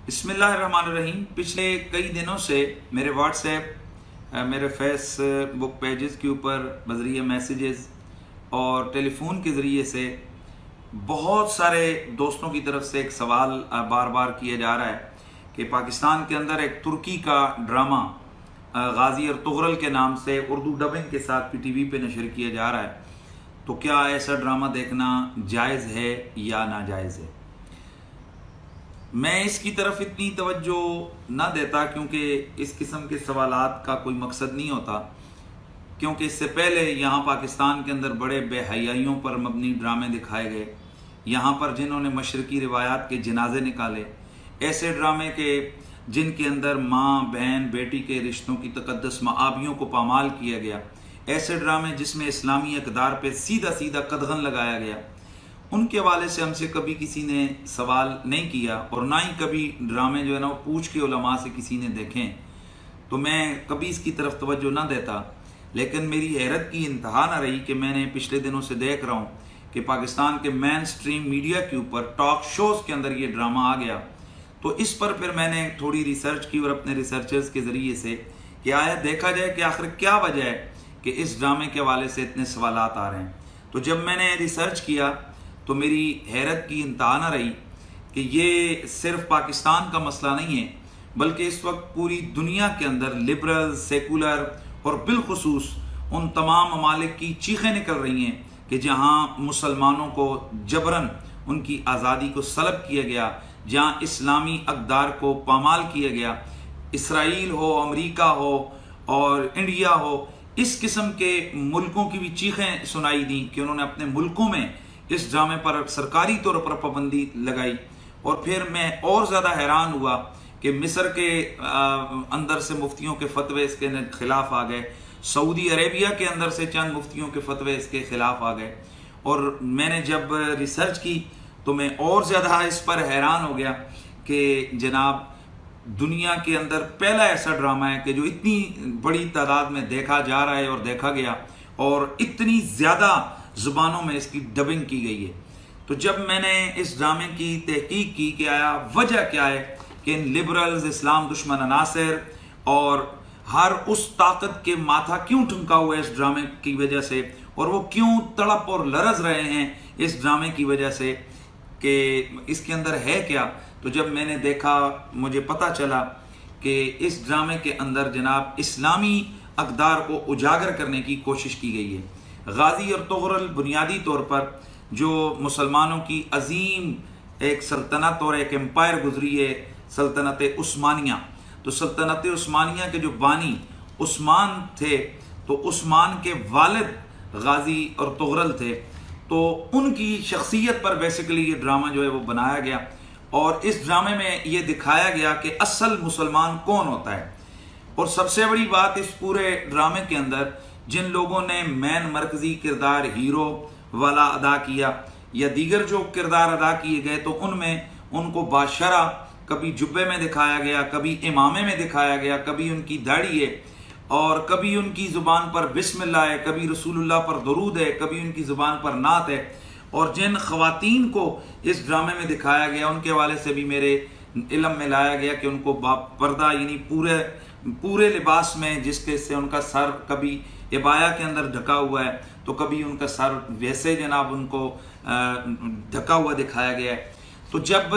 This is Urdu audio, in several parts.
بسم اللہ الرحمن الرحیم۔ پچھلے کئی دنوں سے میرے واٹس ایپ، میرے فیس بک پیجز کے اوپر بذریعہ میسیجز اور ٹیلی فون کے ذریعے سے بہت سارے دوستوں کی طرف سے ایک سوال بار بار کیا جا رہا ہے کہ پاکستان کے اندر ایک ترکی کا ڈرامہ غازی ارطغرل کے نام سے اردو ڈبنگ کے ساتھ پی ٹی وی پہ نشر کیا جا رہا ہے، تو کیا ایسا ڈرامہ دیکھنا جائز ہے یا ناجائز ہے؟ میں اس کی طرف اتنی توجہ نہ دیتا کیونکہ اس قسم کے سوالات کا کوئی مقصد نہیں ہوتا، کیونکہ اس سے پہلے یہاں پاکستان کے اندر بڑے بے حیائیوں پر مبنی ڈرامے دکھائے گئے، یہاں پر جنہوں نے مشرقی روایات کے جنازے نکالے، ایسے ڈرامے کے جن کے اندر ماں بہن بیٹی کے رشتوں کی تقدس معابیوں کو پامال کیا گیا، ایسے ڈرامے جس میں اسلامی اقدار پہ سیدھا سیدھا قدغن لگایا گیا، ان کے حوالے سے ہم سے کبھی کسی نے سوال نہیں کیا، اور نہ ہی کبھی ڈرامے جو ہے نا وہ پوچھ کے علماء سے کسی نے دیکھیں، تو میں کبھی اس کی طرف توجہ نہ دیتا۔ لیکن میری حیرت کی انتہا نہ رہی کہ میں نے پچھلے دنوں سے دیکھ رہا ہوں کہ پاکستان کے مین سٹریم میڈیا کے اوپر ٹاک شوز کے اندر یہ ڈرامہ آ گیا، تو اس پر پھر میں نے تھوڑی ریسرچ کی اور اپنے ریسرچرز کے ذریعے سے کہ آیا دیکھا جائے کہ آخر کیا وجہ ہے کہ اس ڈرامے کے حوالے سے اتنے سوالات آ رہے ہیں۔ تو جب میں نے ریسرچ کیا تو میری حیرت کی انتہا نہ رہی کہ یہ صرف پاکستان کا مسئلہ نہیں ہے، بلکہ اس وقت پوری دنیا کے اندر لبرل، سیکولر اور بالخصوص ان تمام ممالک کی چیخیں نکل رہی ہیں کہ جہاں مسلمانوں کو جبراً ان کی آزادی کو سلب کیا گیا، جہاں اسلامی اقدار کو پامال کیا گیا، اسرائیل ہو، امریکہ ہو اور انڈیا ہو، اس قسم کے ملکوں کی بھی چیخیں سنائی دیں کہ انہوں نے اپنے ملکوں میں اس ڈرامے پر سرکاری طور پر پابندی لگائی۔ اور پھر میں اور زیادہ حیران ہوا کہ مصر کے اندر سے مفتیوں کے فتوے اس کے خلاف آ گئے، سعودی عربیہ کے اندر سے چند مفتیوں کے فتوے اس کے خلاف آ گئے، اور میں نے جب ریسرچ کی تو میں اور زیادہ اس پر حیران ہو گیا کہ جناب دنیا کے اندر پہلا ایسا ڈرامہ ہے کہ جو اتنی بڑی تعداد میں دیکھا جا رہا ہے اور دیکھا گیا، اور اتنی زیادہ زبانوں میں اس کی ڈبنگ کی گئی ہے۔ تو جب میں نے اس ڈرامے کی تحقیق کی کہ آیا وجہ کیا ہے کہ ان لبرلز، اسلام دشمن عناصر اور ہر اس طاقت کے ماتھا کیوں ٹھمکا ہوا ہے اس ڈرامے کی وجہ سے، اور وہ کیوں تڑپ اور لرز رہے ہیں اس ڈرامے کی وجہ سے کہ اس کے اندر ہے کیا، تو جب میں نے دیکھا مجھے پتہ چلا کہ اس ڈرامے کے اندر جناب اسلامی اقدار کو اجاگر کرنے کی کوشش کی گئی ہے۔ غازی ارطغرل بنیادی طور پر جو مسلمانوں کی عظیم ایک سلطنت اور ایک امپائر گزری ہے، سلطنت عثمانیہ، تو سلطنت عثمانیہ کے جو بانی عثمان تھے، تو عثمان کے والد غازی ارطغرل تھے، تو ان کی شخصیت پر بیسیکلی یہ ڈرامہ جو ہے وہ بنایا گیا، اور اس ڈرامے میں یہ دکھایا گیا کہ اصل مسلمان کون ہوتا ہے۔ اور سب سے بڑی بات اس پورے ڈرامے کے اندر جن لوگوں نے مین مرکزی کردار ہیرو والا ادا کیا یا دیگر جو کردار ادا کیے گئے، تو ان میں ان کو باشرہ کبھی جبے میں دکھایا گیا، کبھی امامے میں دکھایا گیا، کبھی ان کی داڑھی ہے اور کبھی ان کی زبان پر بسم اللہ ہے، کبھی رسول اللہ پر درود ہے، کبھی ان کی زبان پر نعت ہے۔ اور جن خواتین کو اس ڈرامے میں دکھایا گیا ان کے حوالے سے بھی میرے علم میں لایا گیا کہ ان کو پردہ یعنی پورے لباس میں، جس کے سے ان کا سر کبھی عبایا کے اندر ڈھکا ہوا ہے تو کبھی ان کا سر ویسے جناب ان کو ڈھکا ہوا دکھایا گیا ہے۔ تو جب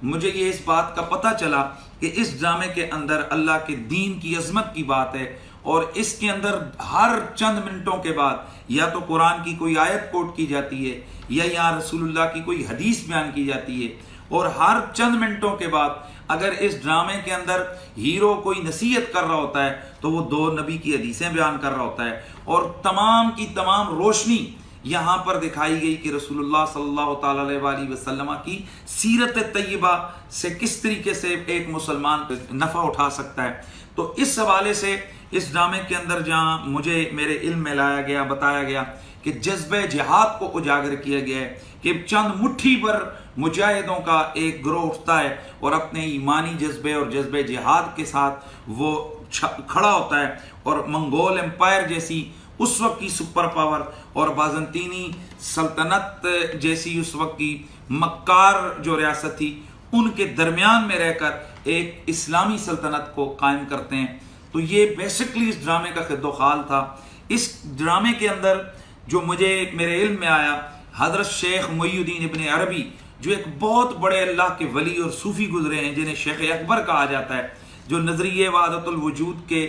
مجھے یہ اس بات کا پتہ چلا کہ اس ڈرامے کے اندر اللہ کے دین کی عظمت کی بات ہے، اور اس کے اندر ہر چند منٹوں کے بعد یا تو قرآن کی کوئی آیت کوٹ کی جاتی ہے یا یہاں رسول اللہ کی کوئی حدیث بیان کی جاتی ہے، اور ہر چند منٹوں کے بعد اگر اس ڈرامے کے اندر ہیرو کوئی نصیحت کر رہا ہوتا ہے تو وہ دو نبی کی حدیثیں بیان کر رہا ہوتا ہے، اور تمام کی تمام روشنی یہاں پر دکھائی گئی کہ رسول اللہ صلی اللہ تعالیٰ علیہ وآلہ وسلم کی سیرت طیبہ سے کس طریقے سے ایک مسلمان نفع اٹھا سکتا ہے۔ تو اس حوالے سے اس ڈرامے کے اندر جہاں مجھے میرے علم میں لایا گیا، بتایا گیا کہ جذبہ جہاد کو اجاگر کیا گیا ہے کہ چند مٹھی پر مجاہدوں کا ایک گروہ اٹھتا ہے اور اپنے ایمانی جذبے اور جذبہ جہاد کے ساتھ وہ کھڑا ہوتا ہے، اور منگول امپائر جیسی اس وقت کی سپر پاور اور بازنطینی سلطنت جیسی اس وقت کی مکار جو ریاست تھی، ان کے درمیان میں رہ کر ایک اسلامی سلطنت کو قائم کرتے ہیں۔ تو یہ بیسکلی اس ڈرامے کا خد و خال تھا۔ اس ڈرامے کے اندر جو میرے علم میں آیا، حضرت شیخ محی الدین ابن عربی جو ایک بہت بڑے اللہ کے ولی اور صوفی گزرے ہیں، جنہیں شیخ اکبر کہا جاتا ہے، جو نظریہ وحدت الوجود کے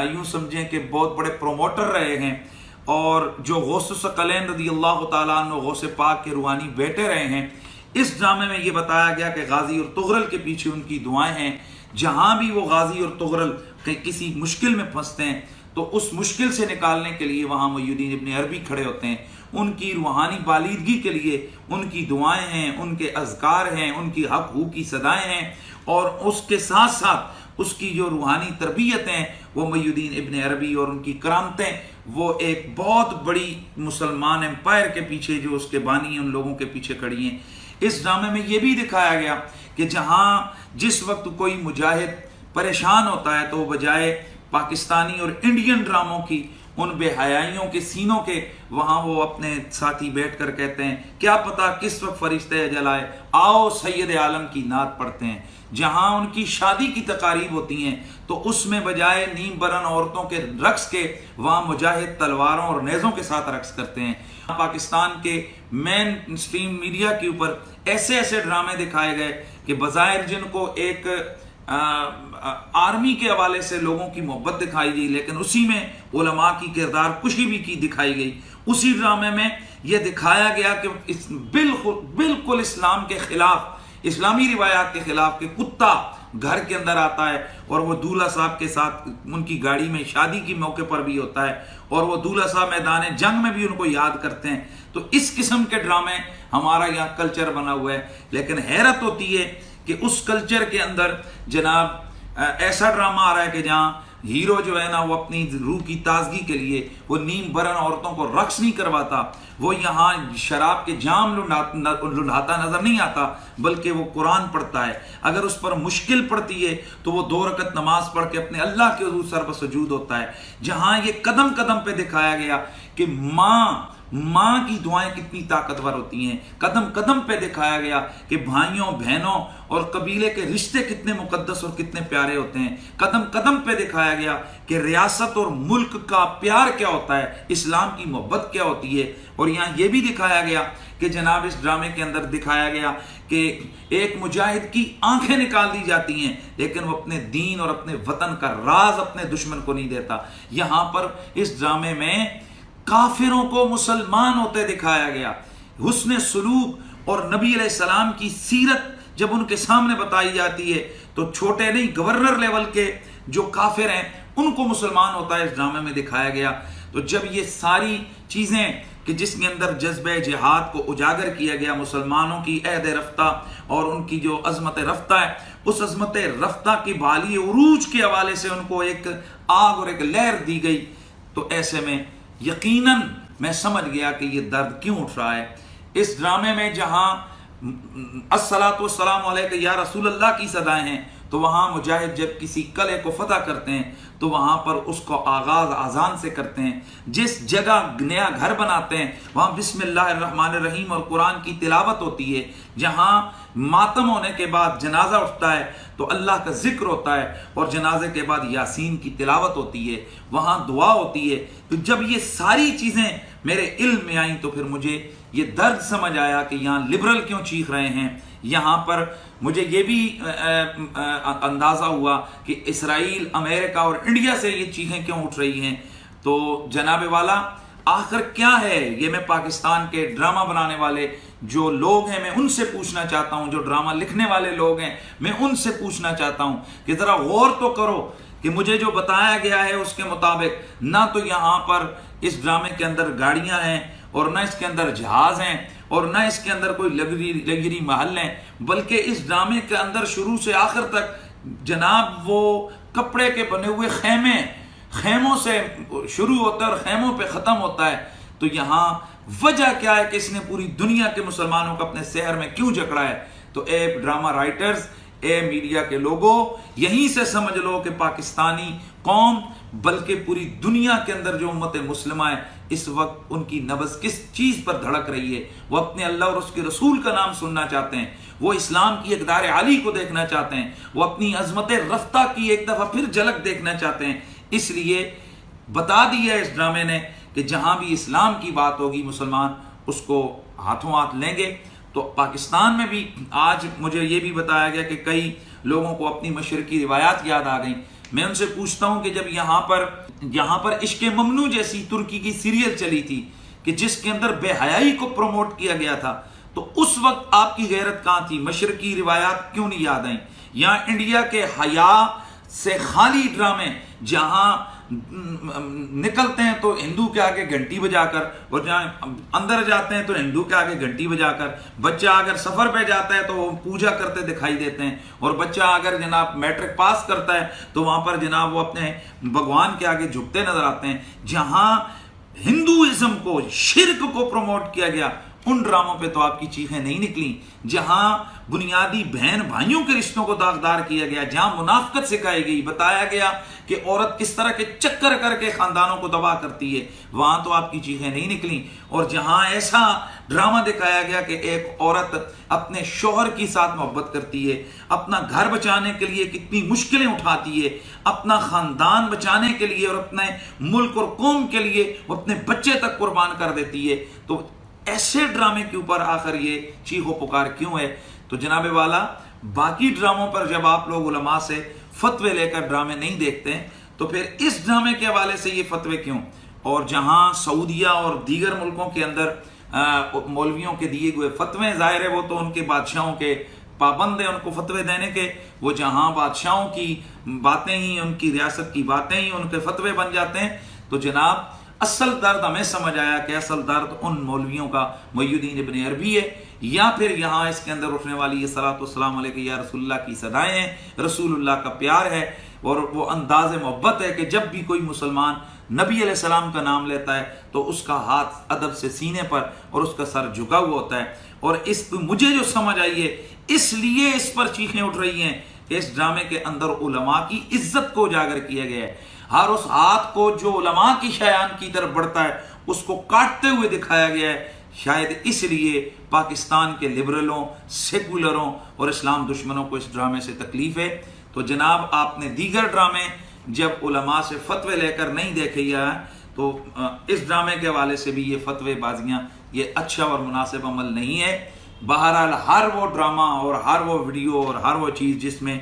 یوں سمجھیں کہ بہت بڑے پروموٹر رہے ہیں، اور جو غوث الثقلین رضی اللہ تعالیٰ عنہ غوث پاک کے روحانی بیٹے رہے ہیں۔ اس ڈرامے میں یہ بتایا گیا کہ غازی اور طغرل کے پیچھے ان کی دعائیں ہیں۔ جہاں بھی وہ غازی اور طغرل کسی مشکل میں پھنستے ہیں تو اس مشکل سے نکالنے کے لیے وہاں محی الدین ابن عربی کھڑے ہوتے ہیں۔ ان کی روحانی بالیدگی کے لیے ان کی دعائیں ہیں، ان کے اذکار ہیں، ان کی حق ہو کی صدائیں ہیں، اور اس کے ساتھ ساتھ اس کی جو روحانی تربیت ہیں وہ محی الدین ابن عربی اور ان کی کرامتیں، وہ ایک بہت بڑی مسلمان امپائر کے پیچھے جو اس کے بانی ہیں ان لوگوں کے پیچھے کھڑی ہیں۔ اس ڈرامے میں یہ بھی دکھایا گیا کہ جس وقت کوئی مجاہد پریشان ہوتا ہے تو وہ بجائے پاکستانی اور انڈین ڈراموں کی ان بے حیائیوں کے سینوں کے، وہاں وہ اپنے ساتھی بیٹھ کر کہتے ہیں کیا پتہ کس وقت فرشتہ اجل آئے، آؤ سید عالم کی نعت پڑھتے ہیں۔ جہاں ان کی شادی کی تقاریب ہوتی ہیں تو اس میں بجائے نیم برن عورتوں کے رقص کے، وہاں مجاہد تلواروں اور نیزوں کے ساتھ رقص کرتے ہیں۔ پاکستان کے مین اسٹریم میڈیا کے اوپر ایسے ڈرامے دکھائے گئے کہ بظاہر جن کو ایک آرمی کے حوالے سے لوگوں کی محبت دکھائی گئی، لیکن اسی میں علماء کی کردار کشی بھی کی دکھائی گئی۔ اسی ڈرامے میں یہ دکھایا گیا کہ بالکل اسلام کے خلاف، اسلامی روایات کے خلاف، کہ کتا گھر کے اندر آتا ہے اور وہ دولہا صاحب کے ساتھ ان کی گاڑی میں شادی کے موقع پر بھی ہوتا ہے، اور وہ دولہا صاحب میدان جنگ میں بھی ان کو یاد کرتے ہیں۔ تو اس قسم کے ڈرامے ہمارا یہاں کلچر بنا ہوا ہے، لیکن حیرت ہوتی ہے کہ اس کلچر کے اندر جناب ایسا ڈرامہ آ رہا ہے کہ جہاں ہیرو جو ہے نا وہ اپنی روح کی تازگی کے لیے وہ نیم برن عورتوں کو رقص نہیں کرواتا، وہ یہاں شراب کے جام لڑھاتا نظر نہیں آتا، بلکہ وہ قرآن پڑھتا ہے۔ اگر اس پر مشکل پڑتی ہے تو وہ 2 رکعت نماز پڑھ کے اپنے اللہ کے حضور سر بسجود ہوتا ہے۔ جہاں یہ قدم قدم پہ دکھایا گیا کہ ماں کی دعائیں کتنی طاقتور ہوتی ہیں، قدم قدم پہ دکھایا گیا کہ بھائیوں بہنوں اور قبیلے کے رشتے کتنے مقدس اور کتنے پیارے ہوتے ہیں، قدم قدم پہ دکھایا گیا کہ ریاست اور ملک کا پیار کیا ہوتا ہے، اسلام کی محبت کیا ہوتی ہے۔ اور یہاں یہ بھی دکھایا گیا کہ جناب اس ڈرامے کے اندر دکھایا گیا کہ ایک مجاہد کی آنکھیں نکال دی جاتی ہیں لیکن وہ اپنے دین اور اپنے وطن کا راز اپنے دشمن کو نہیں دیتا۔ یہاں پر اس ڈرامے میں کافروں کو مسلمان ہوتے دکھایا گیا۔ حسن سلوک اور نبی علیہ السلام کی سیرت جب ان کے سامنے بتائی جاتی ہے تو چھوٹے نہیں، گورنر لیول کے جو کافر ہیں ان کو مسلمان ہوتا ہے اس ڈرامے میں دکھایا گیا۔ تو جب یہ ساری چیزیں کہ جس کے اندر جذبہ جہاد کو اجاگر کیا گیا، مسلمانوں کی عہد رفتہ اور ان کی جو عظمت رفتہ ہے، اس عظمت رفتہ کی بالی عروج کے حوالے سے ان کو ایک آگ اور ایک لہر دی گئی، تو ایسے میں یقیناً میں سمجھ گیا کہ یہ درد کیوں اٹھ رہا ہے۔ اس ڈرامے میں جہاں الصلاۃ والسلام علیک یا رسول اللہ کی صدائیں ہیں، تو وہاں مجاہد جب کسی قلعے کو فتح کرتے ہیں تو وہاں پر اس کو آغاز اذان سے کرتے ہیں۔ جس جگہ نیا گھر بناتے ہیں وہاں بسم اللہ الرحمن الرحیم اور قرآن کی تلاوت ہوتی ہے۔ جہاں ماتم ہونے کے بعد جنازہ اٹھتا ہے تو اللہ کا ذکر ہوتا ہے، اور جنازے کے بعد یاسین کی تلاوت ہوتی ہے، وہاں دعا ہوتی ہے۔ تو جب یہ ساری چیزیں میرے علم میں آئیں تو پھر مجھے یہ درد سمجھ آیا کہ یہاں لبرل کیوں چیخ رہے ہیں۔ یہاں پر مجھے یہ بھی اندازہ ہوا کہ اسرائیل، امریکہ اور انڈیا سے یہ چیخیں کیوں اٹھ رہی ہیں۔ تو جناب والا آخر کیا ہے یہ میں پاکستان کے ڈرامہ بنانے والے جو لوگ ہیں میں ان سے پوچھنا چاہتا ہوں، جو ڈرامہ لکھنے والے لوگ ہیں میں ان سے پوچھنا چاہتا ہوں کہ ذرا غور تو کرو کہ مجھے جو بتایا گیا ہے اس کے مطابق نہ تو یہاں پر اس ڈرامے کے اندر گاڑیاں ہیں اور نہ اس کے اندر جہاز ہیں اور نہ اس کے اندر کوئی لگژری محل ہیں، بلکہ اس ڈرامے کے اندر شروع سے آخر تک جناب وہ کپڑے کے بنے ہوئے خیموں سے شروع ہوتا ہے اور خیموں پہ ختم ہوتا ہے۔ تو یہاں وجہ کیا ہے کہ اس نے پوری دنیا کے مسلمانوں کو اپنے سحر میں کیوں جکڑا ہے؟ تو اے ڈرامہ رائٹرز، اے میڈیا کے لوگوں، یہیں سے سمجھ لو کہ پاکستانی قوم بلکہ پوری دنیا کے اندر جو امت مسلمہ ہے اس وقت ان کی نبض کس چیز پر دھڑک رہی ہے؟ وہ اپنے اللہ اور اس کے رسول کا نام سننا چاہتے ہیں، وہ اسلام کی اقدار عالی کو دیکھنا چاہتے ہیں، وہ اپنی عظمت رفتہ کی ایک دفعہ پھر جھلک دیکھنا چاہتے ہیں۔ اس لیے بتا دیا اس ڈرامے نے کہ جہاں بھی اسلام کی بات ہوگی مسلمان اس کو ہاتھوں ہاتھ لیں گے۔ تو پاکستان میں بھی آج مجھے یہ بھی بتایا گیا کہ کئی لوگوں کو اپنی مشرقی روایات یاد آ گئیں۔ میں ان سے پوچھتا ہوں کہ جب یہاں پر عشق ممنوع جیسی ترکی کی سیریل چلی تھی کہ جس کے اندر بے حیائی کو پروموٹ کیا گیا تھا، تو اس وقت آپ کی غیرت کہاں تھی؟ مشرقی روایات کیوں نہیں یاد آئیں؟ یا انڈیا کے حیا سے خالی ڈرامے جہاں نکلتے ہیں تو ہندو کے آگے گھنٹی بجا کر، اور جہاں اندر جاتے ہیں تو ہندو کے آگے گھنٹی بجا کر، بچہ اگر سفر پہ جاتا ہے تو وہ پوجا کرتے دکھائی دیتے ہیں، اور بچہ اگر جناب میٹرک پاس کرتا ہے تو وہاں پر جناب وہ اپنے بھگوان کے آگے جھکتے نظر آتے ہیں۔ جہاں ہندوازم کو، شرک کو پروموٹ کیا گیا، ان ڈراموں پہ تو آپ کی چیخیں نہیں نکلیں۔ جہاں بنیادی بہن بھائیوں کے رشتوں کو داغدار کیا گیا، جہاں منافقت سکھائی گئی، بتایا گیا کہ عورت کس طرح کے چکر کر کے خاندانوں کو تباہ کرتی ہے، وہاں تو آپ کی چیخیں نہیں نکلیں۔ اور جہاں ایسا ڈرامہ دکھایا گیا کہ ایک عورت اپنے شوہر کے ساتھ محبت کرتی ہے، اپنا گھر بچانے کے لیے کتنی مشکلیں اٹھاتی ہے، اپنا خاندان بچانے کے لیے اور اپنے ملک اور قوم کے لیے وہ اپنے بچے تک قربان کر دیتی ہے، تو ایسے ڈرامے کے اوپر آخر یہ چیخ و پکار کیوں ہے؟ تو جناب والا، باقی ڈراموں پر جب آپ لوگ علماء سے فتوے لے کر ڈرامے نہیں دیکھتے ہیں تو پھر اس ڈرامے کے حوالے سے یہ فتوے کیوں؟ اور جہاں سعودیہ اور دیگر ملکوں کے اندر مولویوں کے دیے ہوئے فتوے، ظاہر ہے وہ تو ان کے بادشاہوں کے پابند ہیں ان کو فتوے دینے کے، وہ جہاں بادشاہوں کی باتیں ہی، ان کی ریاست کی باتیں ہی ان کے فتوے بن جاتے ہیں، تو جناب اصل درد ہمیں سمجھ آیا کہ اصل درد ان مولویوں کا محی الدین ابن عربی ہے، یا پھر یہاں اس کے اندر اٹھنے والی یہ صلاۃ والسلام علیکہ یا رسول اللہ کی صدائیں ہیں، رسول اللہ کا پیار ہے، اور وہ انداز محبت ہے کہ جب بھی کوئی مسلمان نبی علیہ السلام کا نام لیتا ہے تو اس کا ہاتھ ادب سے سینے پر اور اس کا سر جھکا ہوا ہوتا ہے۔ اور اس مجھے جو سمجھ آئی ہے، اس لیے اس پر چیخیں اٹھ رہی ہیں کہ اس ڈرامے کے اندر علماء کی عزت کو اجاگر کیا گیا ہے۔ ہر اس ہاتھ کو جو علماء کی شایان کی طرف بڑھتا ہے اس کو کاٹتے ہوئے دکھایا گیا ہے۔ شاید اس لیے پاکستان کے لبرلوں، سیکولروں اور اسلام دشمنوں کو اس ڈرامے سے تکلیف ہے۔ تو جناب آپ نے دیگر ڈرامے جب علماء سے فتوے لے کر نہیں دیکھے یا تو اس ڈرامے کے حوالے سے بھی یہ فتوے بازیاں یہ اچھا اور مناسب عمل نہیں ہے۔ بہرحال ہر وہ ڈرامہ اور ہر وہ ویڈیو اور ہر وہ چیز جس میں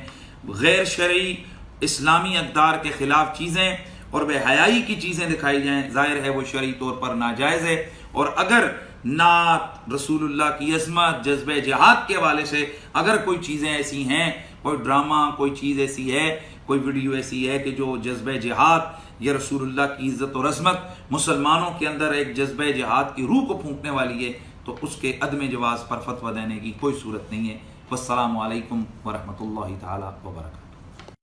غیر شرعی اسلامی اقدار کے خلاف چیزیں اور بے حیائی کی چیزیں دکھائی جائیں، ظاہر ہے وہ شرعی طور پر ناجائز ہے۔ اور اگر نعت، رسول اللہ کی عظمت، جذبہ جہاد کے حوالے سے اگر کوئی چیزیں ایسی ہیں، کوئی ڈرامہ، کوئی چیز ایسی ہے، کوئی ویڈیو ایسی ہے کہ جو جذبہ جہاد یا رسول اللہ کی عزت اور عظمت، مسلمانوں کے اندر ایک جذبہ جہاد کی روح کو پھونکنے والی ہے، تو اس کے عدم جواز پر فتویٰ دینے کی کوئی صورت نہیں ہے۔ والسلام علیکم ورحمۃ اللہ تعالی وبرکاتہ۔